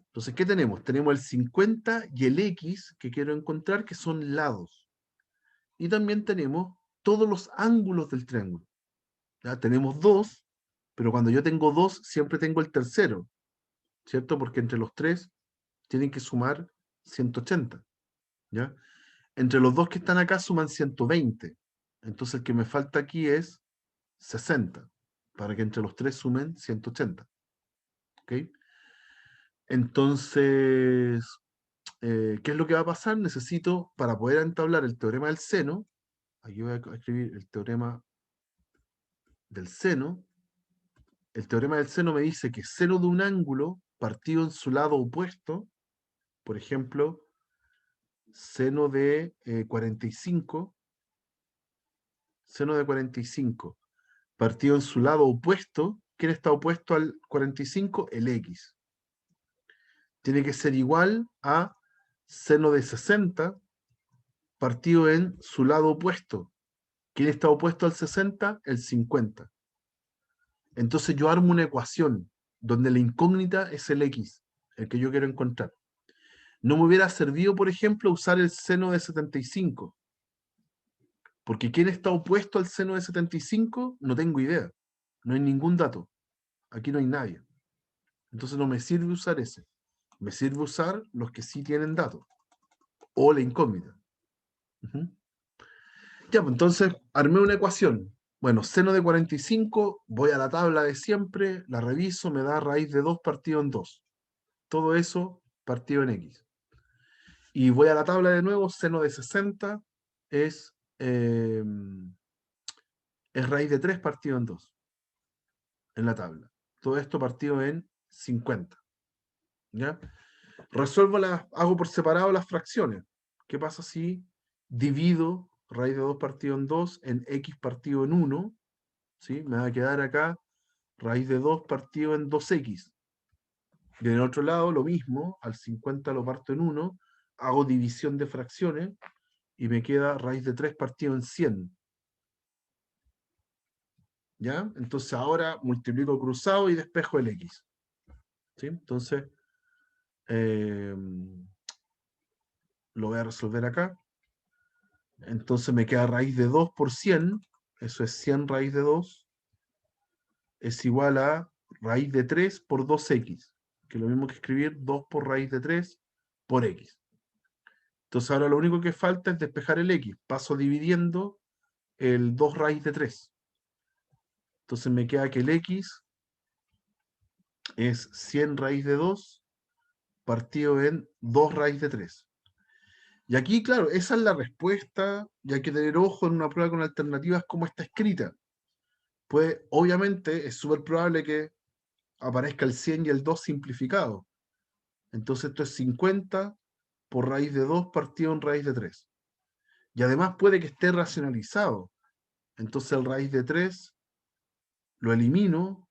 Entonces, ¿qué tenemos? Tenemos el 50 y el X que quiero encontrar, que son lados. Y también tenemos todos los ángulos del triángulo. ¿Ya? Tenemos dos, pero cuando yo tengo dos, siempre tengo el tercero, ¿cierto? Porque entre los tres tienen que sumar 180, ¿ya? Entre los dos que están acá suman 120. Entonces el que me falta aquí es 60, para que entre los tres sumen 180. ¿Ok? Entonces, ¿qué es lo que va a pasar? Necesito, para poder entablar el teorema del seno, aquí voy a escribir el teorema del seno. El teorema del seno me dice que seno de un ángulo partido en su lado opuesto, por ejemplo, seno de 45, seno de 45, partido en su lado opuesto. ¿Quién está opuesto al 45? El X. Tiene que ser igual a seno de 60 partido en su lado opuesto. ¿Quién está opuesto al 60? El 50. Entonces yo armo una ecuación donde la incógnita es el X, el que yo quiero encontrar. No me hubiera servido, por ejemplo, usar el seno de 75, porque ¿quién está opuesto al seno de 75? No tengo idea. No hay ningún dato. Aquí no hay nadie. Entonces no me sirve usar ese. Me sirve usar los que sí tienen datos. O la incógnita. Ya, pues entonces armé una ecuación. Bueno, seno de 45, voy a la tabla de siempre, la reviso, me da raíz de 2 partido en 2. Todo eso partido en X. Y voy a la tabla de nuevo, seno de 60 es, eh, es raíz de 3 partido en 2 en la tabla. Todo esto partido en 50. ¿Ya? Resuelvo hago por separado las fracciones. ¿Qué pasa si divido raíz de 2 partido en 2 en X partido en 1? ¿Sí? Me va a quedar acá raíz de 2 partido en 2X. Y en el otro lado lo mismo, al 50 lo parto en 1, hago división de fracciones y me queda raíz de 3 partido en 100. ¿Ya? Entonces ahora multiplico cruzado y despejo el X. ¿Sí? Entonces lo voy a resolver acá. Entonces me queda raíz de 2 por 100, eso es 100 raíz de 2, es igual a raíz de 3 por 2x, que es lo mismo que escribir 2 por raíz de 3 por x. Entonces ahora lo único que falta es despejar el x. Paso dividiendo el 2 raíz de 3. Entonces me queda que el x es 100 raíz de 2 partido en 2 raíz de 3. Y aquí, claro, esa es la respuesta, y hay que tener ojo en una prueba con alternativas como está escrita. Pues obviamente es súper probable que aparezca el 100 y el 2 simplificado. Entonces esto es 50 por raíz de 2 partido en raíz de 3. Y además puede que esté racionalizado. Entonces el raíz de 3 lo elimino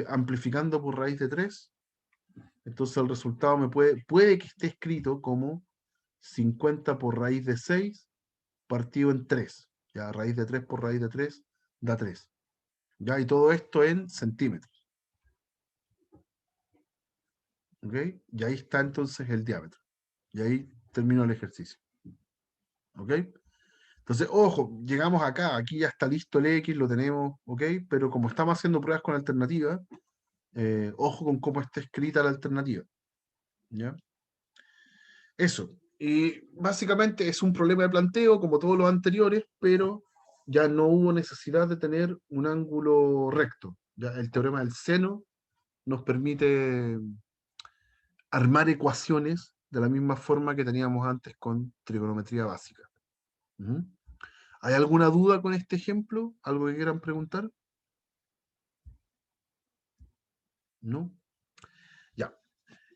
amplificando por raíz de 3. Entonces el resultado puede que esté escrito como 50 por raíz de 6 partido en 3. Ya, raíz de 3 por raíz de 3 da 3. Ya, y todo esto en centímetros. ¿Ok? Y ahí está entonces el diámetro. Y ahí termino el ejercicio. ¿Ok? Entonces, ojo, llegamos acá, aquí ya está listo el X, lo tenemos, ¿ok? Pero como estamos haciendo pruebas con alternativas, ojo con cómo está escrita la alternativa. ¿Ya? Eso. Y básicamente es un problema de planteo, como todos los anteriores, pero ya no hubo necesidad de tener un ángulo recto. Ya el teorema del seno nos permite armar ecuaciones de la misma forma que teníamos antes con trigonometría básica. ¿Mm? ¿Hay alguna duda con este ejemplo? ¿Algo que quieran preguntar? ¿No? Ya.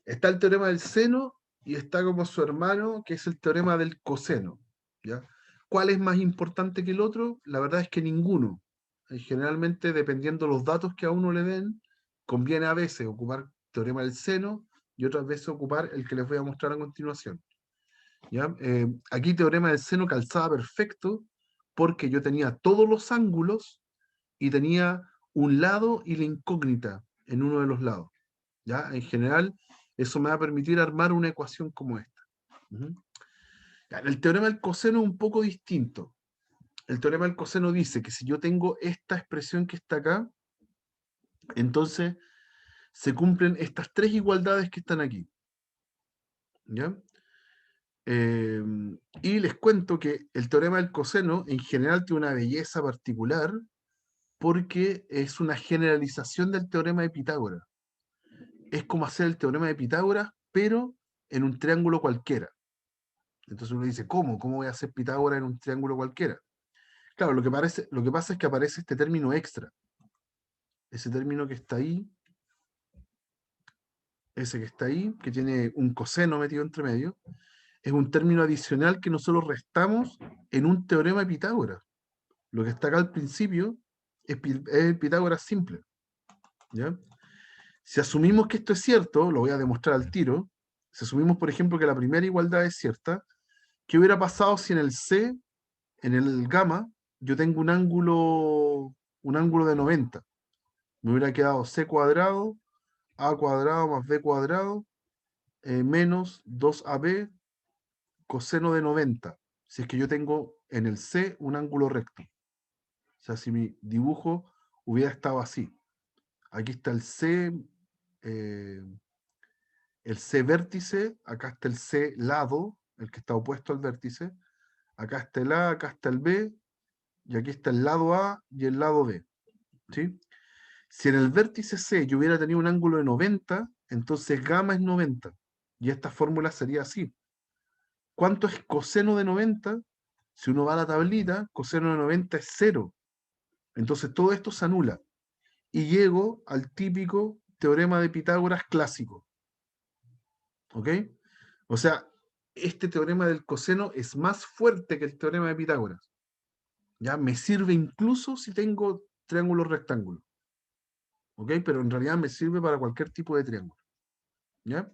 Está el teorema del seno y está como su hermano, que es el teorema del coseno. ¿Ya? ¿Cuál es más importante que el otro? La verdad es que ninguno. generalmente dependiendo los datos que a uno le den, conviene a veces ocupar teorema del seno y otras veces ocupar el que les voy a mostrar a continuación. ¿Ya? Aquí teorema del seno calzaba perfecto porque yo tenía todos los ángulos y tenía un lado y la incógnita en uno de los lados. ¿Ya? En general, eso me va a permitir armar una ecuación como esta. Ya, el teorema del coseno es un poco distinto. El teorema del coseno dice que si yo tengo esta expresión que está acá, entonces se cumplen estas tres igualdades que están aquí. ¿Ya? Eh, y les cuento que el teorema del coseno en general tiene una belleza particular porque es una generalización del teorema de Pitágoras. Es como hacer el teorema de Pitágoras, pero en un triángulo cualquiera. Entonces uno dice, ¿cómo? ¿Cómo voy a hacer Pitágoras en un triángulo cualquiera? Claro, lo que pasa es que aparece este término extra. Ese término que está ahí, ese que está ahí, que tiene un coseno metido entre medio, es un término adicional que nosotros restamos en un teorema de Pitágoras. Lo que está acá al principio es el Pitágoras simple. ¿Ya? Si asumimos que esto es cierto, lo voy a demostrar al tiro. Si asumimos, por ejemplo, que la primera igualdad es cierta, ¿qué hubiera pasado si en el C, en el gamma, yo tengo un ángulo de 90? Me hubiera quedado C cuadrado, A cuadrado más B cuadrado, menos 2AB coseno de 90. Si es que yo tengo en el C un ángulo recto. O sea, si mi dibujo hubiera estado así. Aquí está eh, el C vértice, acá está el C lado, el que está opuesto al vértice, acá está el A, acá está el B, y aquí está el lado A y el lado B. ¿Sí? Si en el vértice C yo hubiera tenido un ángulo de 90, entonces gamma es 90. Y esta fórmula sería así. ¿Cuánto es coseno de 90? Si uno va a la tablita, coseno de 90 es 0. Entonces todo esto se anula. Y llego al típico teorema de Pitágoras clásico. ¿Ok? O sea, este teorema del coseno es más fuerte que el teorema de Pitágoras. ¿Ya? Me sirve incluso si tengo triángulos rectángulos. ¿Ok? Pero en realidad me sirve para cualquier tipo de triángulo. ¿Ya?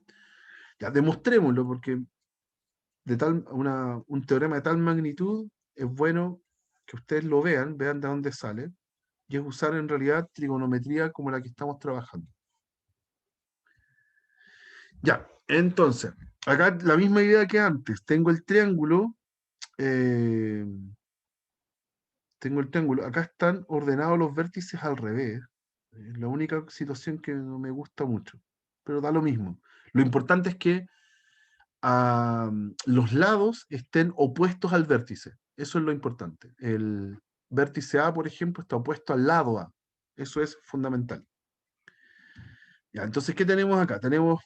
Ya, demostrémoslo, porque un teorema de tal magnitud es bueno que ustedes lo vean de dónde sale, y es usar en realidad trigonometría como la que estamos trabajando. Ya, entonces, acá la misma idea que antes. Eh, tengo el triángulo, acá están ordenados los vértices al revés. Es la única situación que no me gusta mucho, pero da lo mismo. Lo importante es que los lados estén opuestos al vértice. Eso es lo importante. El vértice A, por ejemplo, está opuesto al lado A. Eso es fundamental. Ya, entonces, ¿qué tenemos acá? Tenemos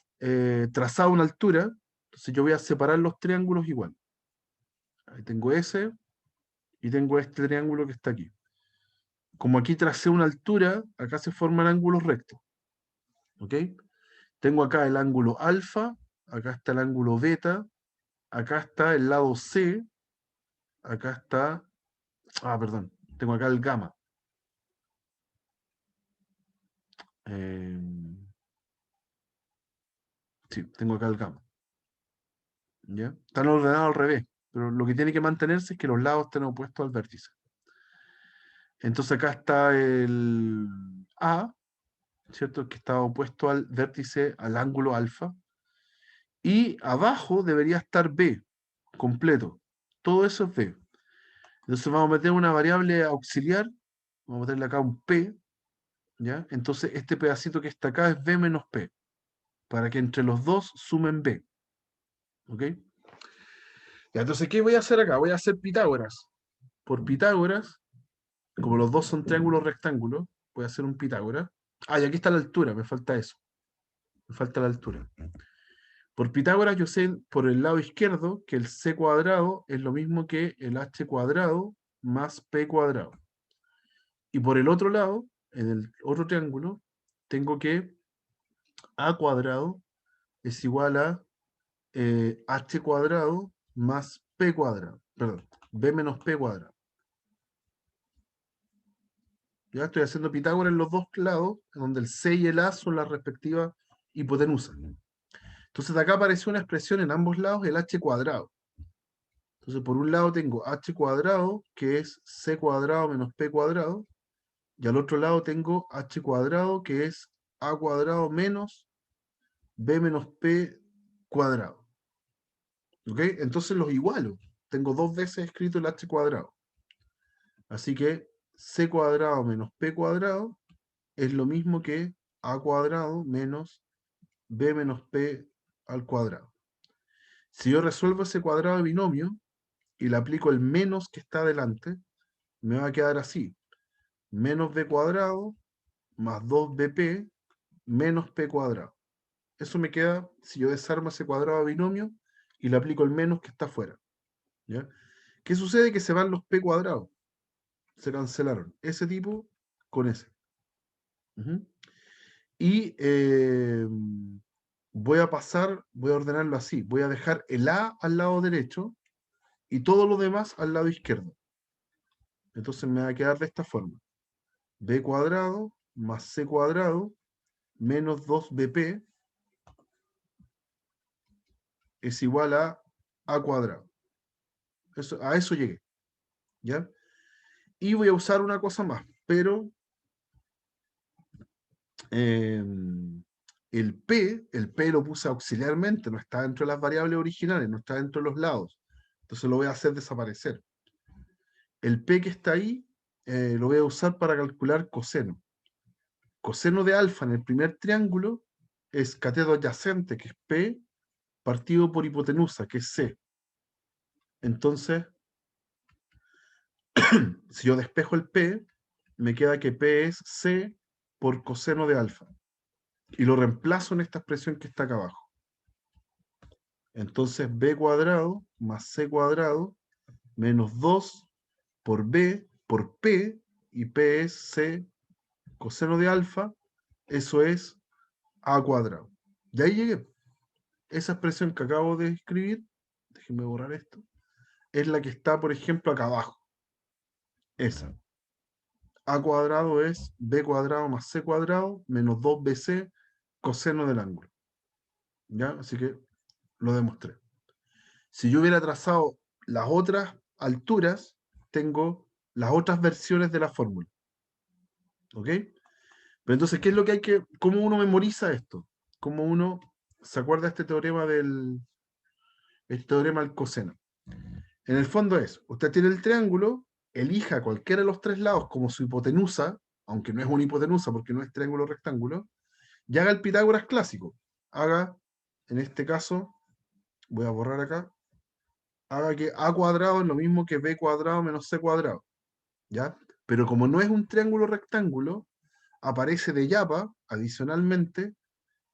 trazado una altura. Entonces yo voy a separar los triángulos igual. Ahí tengo ese y tengo este triángulo que está aquí. Como aquí tracé una altura, acá se forman ángulos rectos. ¿Ok? Tengo acá el ángulo alfa, acá está el ángulo beta, acá está el lado C, acá está... Ah, perdón, tengo acá el gamma. Eh, sí, tengo acá el gamma. ¿Ya? Están ordenados al revés, pero lo que tiene que mantenerse es que los lados estén opuestos al vértice. Entonces acá está el A, ¿cierto? Que está opuesto al vértice, al ángulo alfa. Y abajo debería estar B, completo. Todo eso es B. Entonces vamos a meter una variable auxiliar, vamos a meterle acá un P, ¿ya? Entonces este pedacito que está acá es B menos P, para que entre los dos sumen B. ¿Ok? Ya, entonces, ¿qué voy a hacer acá? Voy a hacer Pitágoras. Por Pitágoras, como los dos son triángulos rectángulos, voy a hacer un Pitágoras. Ah, y aquí está la altura, me falta eso. Me falta la altura. Por Pitágoras yo sé por el lado izquierdo que el C cuadrado es lo mismo que el H cuadrado más P cuadrado. Y por el otro lado, en el otro triángulo, tengo que A cuadrado es igual a H cuadrado más P cuadrado. Perdón, B menos P cuadrado. Ya estoy haciendo Pitágoras en los dos lados, donde el C y el A son las respectivas hipotenusas. Entonces de acá apareció una expresión en ambos lados, el h cuadrado. Entonces por un lado tengo h cuadrado, que es c cuadrado menos p cuadrado, y al otro lado tengo h cuadrado, que es a cuadrado menos b menos p cuadrado. ¿Ok? Entonces los igualo. Tengo dos veces escrito el h cuadrado. Así que c cuadrado menos p cuadrado es lo mismo que a cuadrado menos b menos p al cuadrado. Si yo resuelvo ese cuadrado de binomio y le aplico el menos que está adelante, me va a quedar así. Menos b cuadrado más 2bp menos p cuadrado. Eso me queda si yo desarmo ese cuadrado de binomio y le aplico el menos que está afuera. ¿Ya? ¿Qué sucede? Que se van los p cuadrados. Se cancelaron. Ese tipo con ese. Y voy a ordenarlo así. Voy a dejar el a al lado derecho y todo lo demás al lado izquierdo. Entonces me va a quedar de esta forma. B cuadrado más C cuadrado menos 2BP es igual a cuadrado. A eso llegué. ¿Ya? Y voy a usar una cosa más, pero eh, el P lo puse auxiliarmente, no está dentro de las variables originales, no está dentro de los lados. Entonces lo voy a hacer desaparecer. El P que está ahí lo voy a usar para calcular coseno. Coseno de alfa en el primer triángulo es cateto adyacente, que es P, partido por hipotenusa, que es C. Entonces, si yo despejo el P, me queda que P es C por coseno de alfa. Y lo reemplazo en esta expresión que está acá abajo. Entonces, B cuadrado más C cuadrado menos 2 por B por P, y P es C coseno de alfa, eso es A cuadrado. Y ahí llegué. Esa expresión que acabo de escribir, déjenme borrar esto, es la que está, por ejemplo, acá abajo. Esa. A cuadrado es B cuadrado más C cuadrado menos 2BC coseno del ángulo. ¿Ya? Así que lo demostré. Si yo hubiera trazado las otras alturas, tengo las otras versiones de la fórmula. ¿Ok? Pero entonces, ¿qué es lo que hay que, cómo uno memoriza esto? ¿Cómo uno se acuerda de este teorema del coseno? En el fondo es, usted tiene el triángulo, elija cualquiera de los tres lados como su hipotenusa, aunque no es una hipotenusa porque no es triángulo rectángulo, y haga el Pitágoras clásico. Haga, en este caso, voy a borrar acá, haga que a cuadrado es lo mismo que b cuadrado menos c cuadrado. ¿Ya? Pero como no es un triángulo rectángulo, aparece de yapa, adicionalmente,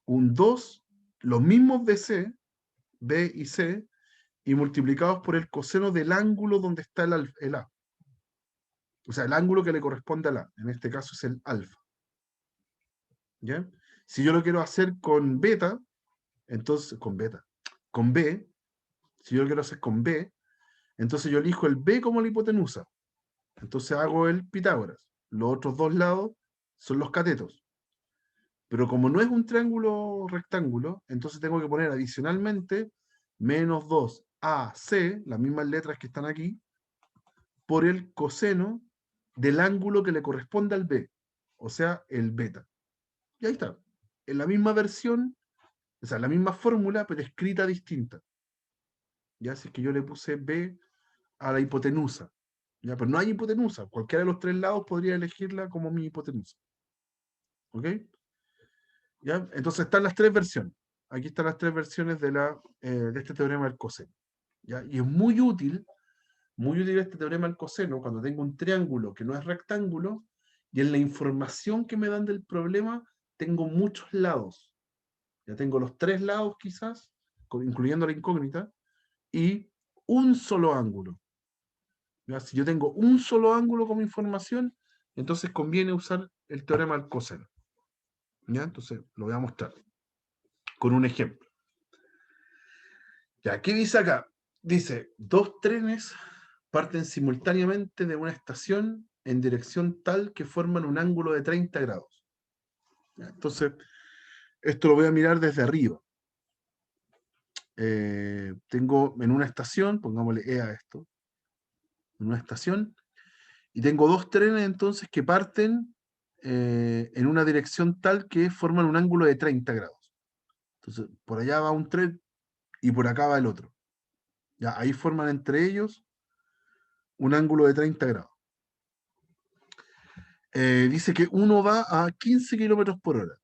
un 2, los mismos de C, B y C, y multiplicados por el coseno del ángulo donde está el A. O sea, el ángulo que le corresponde al A. En este caso es el alfa. ¿Ya? Si yo lo quiero hacer con beta, entonces, con B, si yo lo quiero hacer con B, entonces yo elijo el B como la hipotenusa. Entonces hago el Pitágoras. Los otros dos lados son los catetos. Pero como no es un triángulo rectángulo, entonces tengo que poner adicionalmente menos 2AC, las mismas letras que están aquí, por el coseno del ángulo que le corresponde al B, o sea, el beta. Y ahí está. En la misma versión, o sea, la misma fórmula, pero escrita distinta. Ya así que yo le puse B a la hipotenusa. Ya, pero no hay hipotenusa. Cualquiera de los tres lados podría elegirla como mi hipotenusa. ¿Ok? ¿Ya? Entonces están las tres versiones. Aquí están las tres versiones de este teorema del coseno. ¿Ya? Y es muy útil este teorema del coseno cuando tengo un triángulo que no es rectángulo y en la información que me dan del problema tengo muchos lados. Ya tengo los tres lados quizás, incluyendo la incógnita, y un solo ángulo. ¿Ya? Si yo tengo un solo ángulo como información, entonces conviene usar el teorema del coseno. ¿Ya? Entonces lo voy a mostrar con un ejemplo. Ya, ¿qué dice acá? Dice, dos trenes parten simultáneamente de una estación en dirección tal que forman un ángulo de 30 grados. ¿Ya? Entonces, esto lo voy a mirar desde arriba. Tengo en una estación, pongámosle E a esto, en una estación, y tengo dos trenes entonces que parten en una dirección tal que forman un ángulo de 30 grados. Entonces, por allá va un tren y por acá va el otro. Ya, ahí forman entre ellos un ángulo de 30 grados. Dice que uno va a 15 kilómetros por hora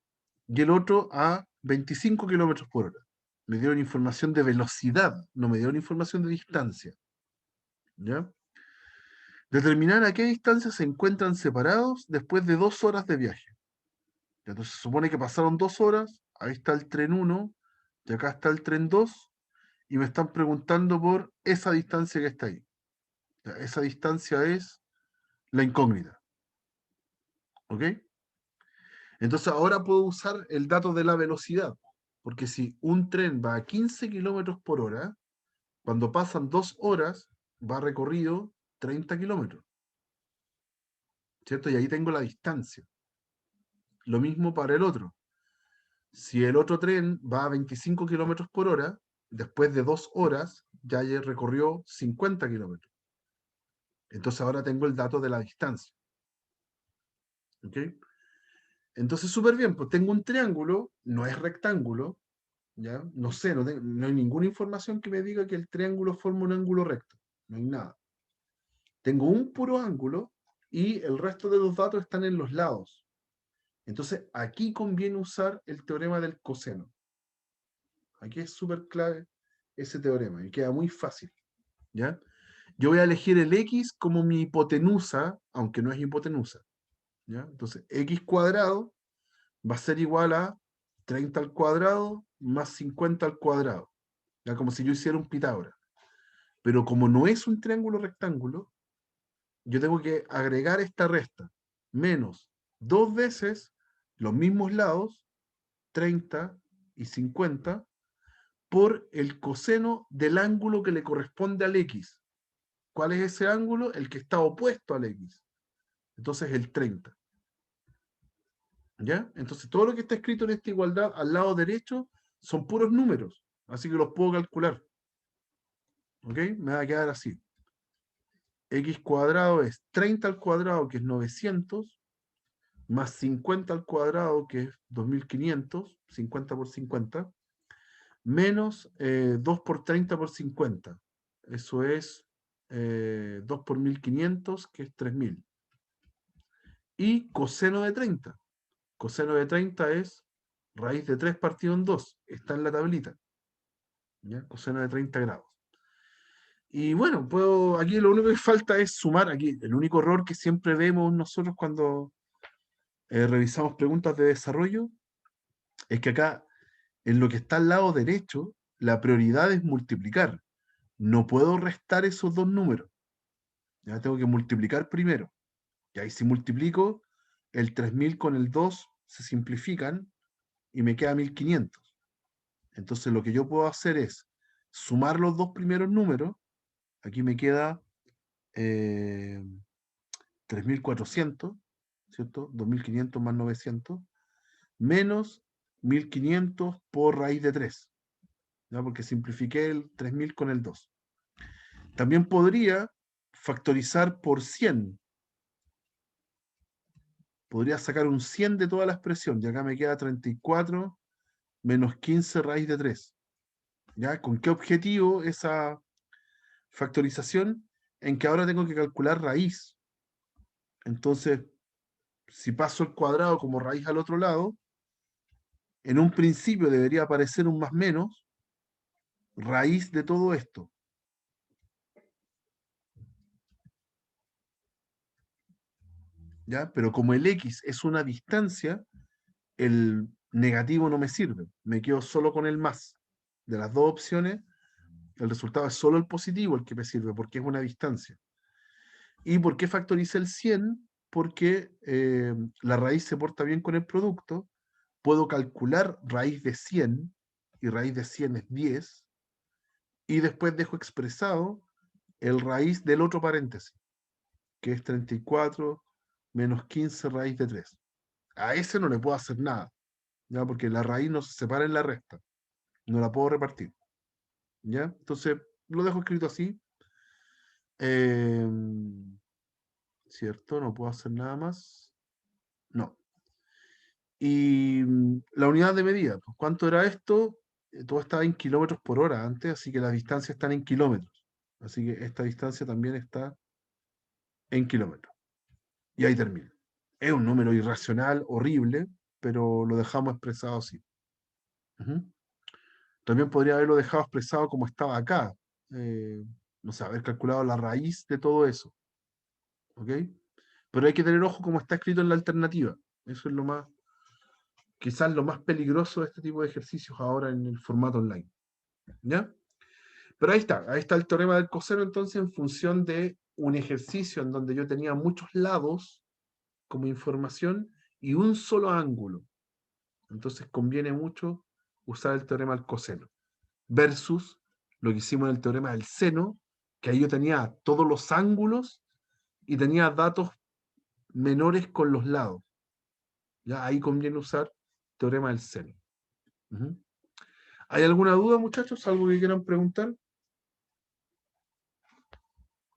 y el otro a 25 kilómetros por hora. Me dieron información de velocidad, no me dieron información de distancia. ¿Ya? Determinar a qué distancia se encuentran separados después de 2 horas de viaje. Entonces se supone que pasaron 2 horas, ahí está el tren 1, y acá está el tren 2, y me están preguntando por esa distancia que está ahí. Ya, esa distancia es la incógnita. ¿Ok? Entonces ahora puedo usar el dato de la velocidad, porque si un tren va a 15 kilómetros por hora, cuando pasan 2 horas, va recorrido 30 kilómetros, ¿cierto? Y ahí tengo la distancia. Lo mismo para el otro. Si el otro tren va a 25 kilómetros por hora, después de 2 horas ya recorrió 50 kilómetros. Entonces ahora tengo el dato de la distancia. ¿Ok? Entonces, súper bien, pues tengo un triángulo, no es rectángulo, ¿ya? No sé, no hay ninguna información que me diga que el triángulo forma un ángulo recto. No hay nada. Tengo un puro ángulo y el resto de los datos están en los lados. Entonces, aquí conviene usar el teorema del coseno. Aquí es súper clave ese teorema y queda muy fácil. ¿Ya? Yo voy a elegir el x como mi hipotenusa, aunque no es hipotenusa. ¿Ya? Entonces, x cuadrado va a ser igual a 30 al cuadrado más 50 al cuadrado. ¿Ya? Como si yo hiciera un Pitágoras. Pero como no es un triángulo rectángulo, yo tengo que agregar esta resta. Menos 2 veces los mismos lados, 30 y 50, por el coseno del ángulo que le corresponde al x. ¿Cuál es ese ángulo? El que está opuesto al x. Entonces el 30. ¿Ya? Entonces todo lo que está escrito en esta igualdad al lado derecho son puros números. Así que los puedo calcular. ¿Ok? Me va a quedar así. X cuadrado es 30 al cuadrado, que es 900, más 50 al cuadrado, que es 2500, 50 por 50, menos 2 por 30 por 50. Eso es 2 por 1500, que es 3000. Y coseno de 30. Coseno de 30 es raíz de 3 partido en 2. Está en la tablita. ¿Ya? Coseno de 30 grados. Y bueno, aquí lo único que falta es sumar. Aquí el único error que siempre vemos nosotros cuando revisamos preguntas de desarrollo es que acá, en lo que está al lado derecho, la prioridad es multiplicar. No puedo restar esos dos números. Ya tengo que multiplicar primero. Y ahí si multiplico, el 3000 con el 2 se simplifican y me queda 1500. Entonces lo que yo puedo hacer es sumar los dos primeros números. Aquí me queda 3400, ¿cierto? 2500 más 900, menos 1500 por raíz de 3, ¿ya? Porque simplifiqué el 3000 con el 2. También podría factorizar por 100. Podría sacar un 100 de toda la expresión, y acá me queda 34 menos 15 raíz de 3. ¿Ya? ¿Con qué objetivo esa factorización? En que ahora tengo que calcular raíz. Entonces, si paso el cuadrado como raíz al otro lado, en un principio debería aparecer un más menos, raíz de todo esto. ¿Ya? Pero como el x es una distancia, el negativo no me sirve. Me quedo solo con el más. De las dos opciones, el resultado es solo el positivo el que me sirve, porque es una distancia. ¿Y por qué factoriza el 100? Porque la raíz se porta bien con el producto. Puedo calcular raíz de 100, y raíz de 100 es 10, y después dejo expresado el raíz del otro paréntesis, que es 34 menos 15 raíz de 3. A ese no le puedo hacer nada, ¿ya? Porque la raíz no se separa en la recta. No la puedo repartir, ¿ya? Entonces, lo dejo escrito así. ¿Cierto? No puedo hacer nada más. No. Y la unidad de medida, pues, ¿cuánto era esto? Todo estaba en kilómetros por hora antes, así que las distancias están en kilómetros. Así que esta distancia también está en kilómetros. Y ahí termina. Es un número irracional, horrible, pero lo dejamos expresado así. Ujú. También podría haberlo dejado expresado como estaba acá. Eh, no sé, haber calculado la raíz de todo eso. ¿Ok? Pero hay que tener ojo como está escrito en la alternativa. Eso es lo más, quizás lo más peligroso de este tipo de ejercicios ahora en el formato online. ¿Ya? Pero ahí está el teorema del coseno entonces en función de un ejercicio en donde yo tenía muchos lados como información y un solo ángulo. Entonces conviene mucho usar el teorema del coseno versus lo que hicimos en el teorema del seno, que ahí yo tenía todos los ángulos y tenía datos menores con los lados. ¿Ya? Ahí conviene usar teorema del seno. Uh-huh. ¿Hay alguna duda, muchachos? ¿Algo que quieran preguntar?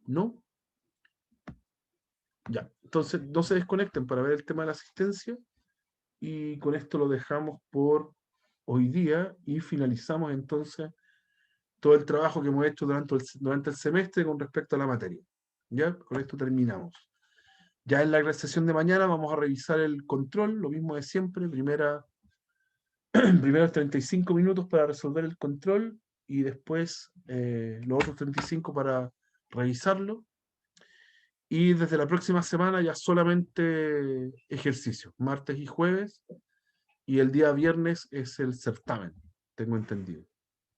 ¿No? Ya. Entonces, no se desconecten para ver el tema de la asistencia. Y con esto lo dejamos por hoy día y finalizamos entonces todo el trabajo que hemos hecho durante el semestre con respecto a la materia. ¿Ya? Con esto terminamos. Ya en la sesión de mañana vamos a revisar el control, lo mismo de siempre, primeros 35 minutos para resolver el control y después los otros 35 para revisarlo. Y desde la próxima semana ya solamente ejercicio, martes y jueves, y el día viernes es el certamen, tengo entendido.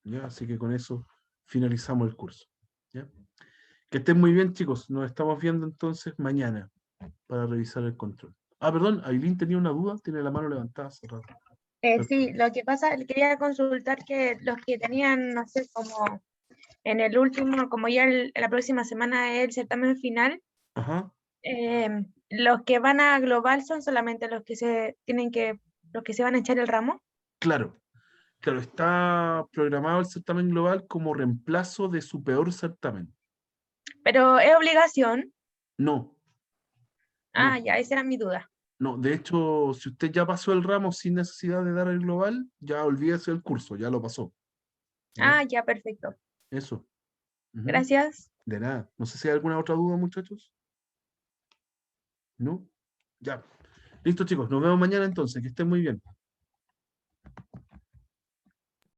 ¿Ya? Así que con eso finalizamos el curso. ¿Ya? Que estén muy bien, chicos. Nos estamos viendo entonces mañana para revisar el control. Ah, perdón, Ailín tenía una duda, tiene la mano levantada hace rato. Sí, lo que pasa, quería consultar que los que tenían, no sé, como en el último, como ya la próxima semana es el certamen final, Ajá, los que van a global son solamente los que se tienen que, los que se van a echar el ramo, claro. Claro, está programado el certamen global como reemplazo de su peor certamen. pero es obligación. No, Ah, no, ya, esa era mi duda. no. De hecho, si usted ya pasó el ramo sin necesidad de dar el global, ya olvídese del curso, ya lo pasó. ¿Ya? Ah, ya, perfecto. Eso. Ujú. Gracias. De nada. No sé si hay alguna otra duda, muchachos. ¿No? Ya. Listo, chicos. Nos vemos mañana entonces. Que estén muy bien.